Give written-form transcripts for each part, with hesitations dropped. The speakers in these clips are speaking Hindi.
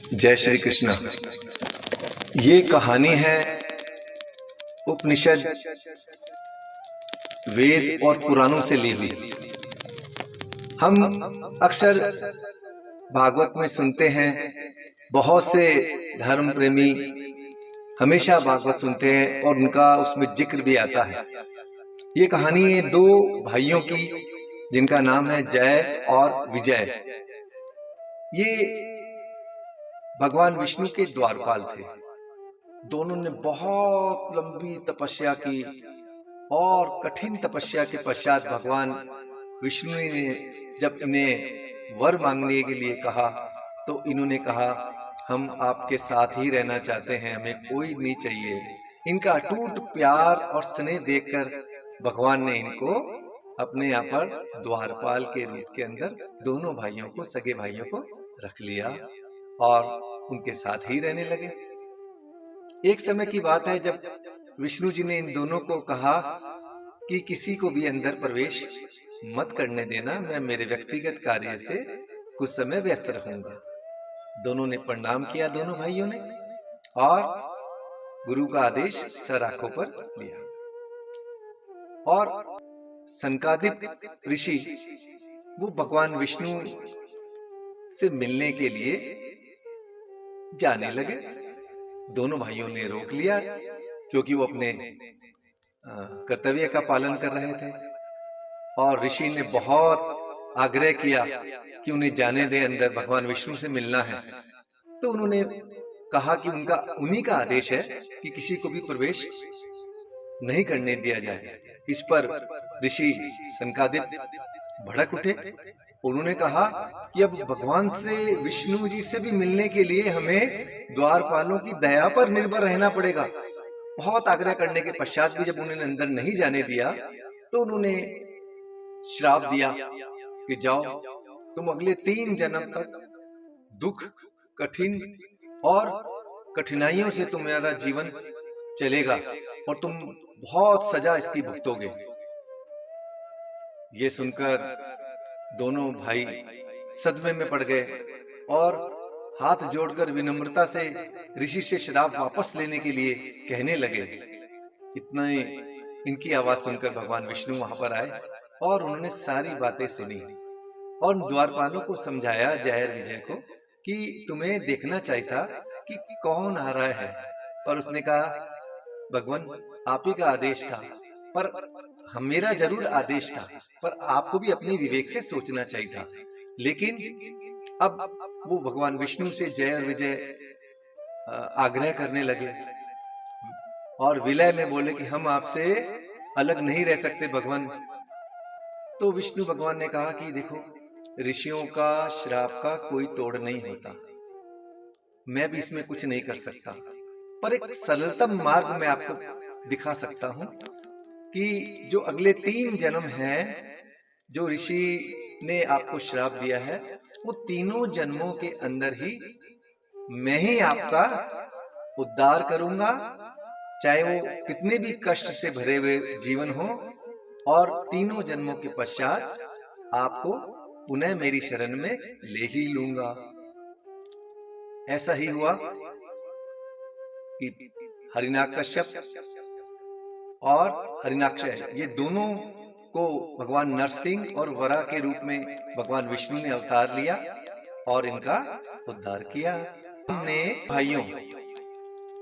जय श्री कृष्ण। ये कहानी है उपनिषद, वेद और पुराणों से ली हुई। हम अक्सर भागवत में सुनते हैं, बहुत से धर्म प्रेमी हमेशा भागवत सुनते हैं और उनका उसमें जिक्र भी आता है। ये कहानी है दो भाइयों की जिनका नाम है जय और विजय। ये भगवान विष्णु के द्वारपाल थे। दोनों ने बहुत लंबी तपस्या की और कठिन तपस्या के पश्चात भगवान विष्णु ने जब इन्हें वर मांगने के लिए कहा तो इन्होंने कहा, हम आपके साथ ही रहना चाहते हैं, हमें कोई नहीं चाहिए। इनका अटूट प्यार और स्नेह देखकर भगवान ने इनको अपने यहाँ पर द्वारपाल के रूप के अंदर दोनों भाइयों को, सगे भाइयों को रख लिया और उनके साथ ही रहने लगे। एक समय की बात है जब विष्णु जी ने इन दोनों को कहा कि किसी को भी अंदर प्रवेश मत करने देना, मैं मेरे व्यक्तिगत कार्य से कुछ समय व्यस्त रहूंगा। दोनों ने प्रणाम किया, दोनों भाइयों ने, और गुरु का आदेश सर आंखों पर लिया। और सनकादिक ऋषि वो भगवान विष्णु से मिलने के लिए जाने लगे। दोनों भाइयों ने रोक लिया क्योंकि वो अपने कर्तव्य का पालन कर रहे थे और ऋषि ने बहुत आग्रह किया कि उन्हें जाने दें, अंदर भगवान विष्णु से मिलना है। तो उन्होंने कहा कि उन्हीं का आदेश है कि किसी को भी प्रवेश नहीं करने दिया जाए। इस पर ऋषि सनकादिक भड़क उठे। उन्होंने कहा कि अब भगवान से, विष्णु जी से भी मिलने के लिए हमें द्वारपालों की दया पर निर्भर रहना पड़ेगा। बहुत आग्रह करने के पश्चात भी जब उन्होंने अंदर नहीं जाने दिया तो उन्होंने श्राप दिया कि जाओ, तुम अगले 3 जन्म तक दुख, कठिन और कठिनाइयों से तुम्हारा जीवन चलेगा और तुम बहुत सजा इसकी भुगतोगे। ये सुनकर दोनों भाई सदमे में पड़ गए और हाथ जोड़कर विनम्रता से ऋषि से श्राप वापस लेने के लिए कहने लगे। इतना इनकी आवाज सुनकर भगवान विष्णु वहां पर आए और उन्होंने सारी बातें सुनी और द्वारपालों को समझाया, जय विजय को, कि तुम्हें देखना चाहिए था कि कौन आ रहा है। पर उसने कहा, भगवान आप ही का आदेश था, पर मेरा जरूर आदेश था, पर आपको भी अपने विवेक से सोचना चाहिए था। लेकिन अब वो भगवान विष्णु से जय और विजय आग्रह करने लगे और विलय में बोले कि हम आपसे अलग नहीं रह सकते भगवान। तो विष्णु भगवान ने कहा कि देखो, ऋषियों का श्राप का कोई तोड़ नहीं होता, मैं भी इसमें कुछ नहीं कर सकता, पर एक सरलतम मार्ग मैं आपको दिखा सकता हूं कि जो अगले 3 जन्म हैं, जो ऋषि ने आपको श्राप दिया है, वो तीनों जन्मों के अंदर ही मैं ही आपका उद्धार करूंगा, चाहे वो कितने भी कष्ट से भरे हुए जीवन हो, और तीनों जन्मों के पश्चात आपको पुनः मेरी शरण में ले ही लूंगा। ऐसा ही हुआ कि हिरण्यकश्यप और हिरण्याक्ष, ये दोनों को भगवान नरसिंह और वराह के रूप में भगवान विष्णु ने अवतार लिया और इनका उद्धार किया। हमने भाइयों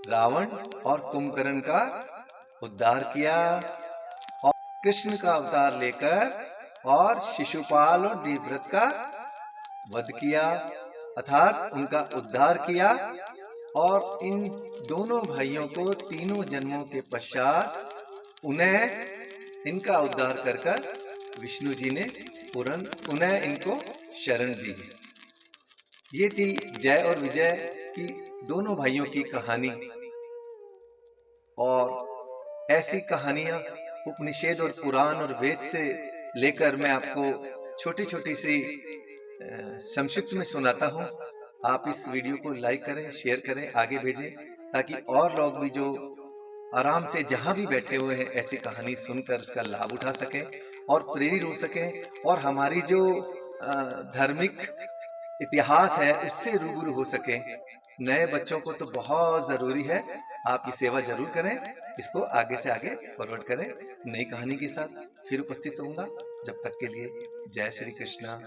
रावण और कुंभकर्ण का उद्धार किया और कृष्ण का अवतार लेकर और शिशुपाल और देवव्रत का वध किया, अर्थात उनका उद्धार किया। और इन दोनों भाइयों को तीनों जन्मों के पश्चात उन्हें इनका उद्धार कर विष्णु जी ने पुनः इनको शरण दी। ये थी जय और विजय की दोनों भाइयों की कहानी। और ऐसी कहानियां उपनिषद और पुराण और वेद से लेकर मैं आपको छोटी छोटी सी संक्षिप्त में सुनाता हूं। आप इस वीडियो को लाइक करें, शेयर करें, आगे भेजें, ताकि और लोग भी जो आराम से जहां भी बैठे हुए हैं ऐसी कहानी सुनकर उसका लाभ उठा सकें और प्रेरित हो सकें और हमारी जो धार्मिक इतिहास है उससे रूबरू हो सके। नए बच्चों को तो बहुत जरूरी है, आप ये सेवा जरूर करें, इसको आगे से आगे फॉरवर्ड करें। नई कहानी के साथ फिर उपस्थित होऊंगा, जब तक के लिए जय श्री कृष्णा।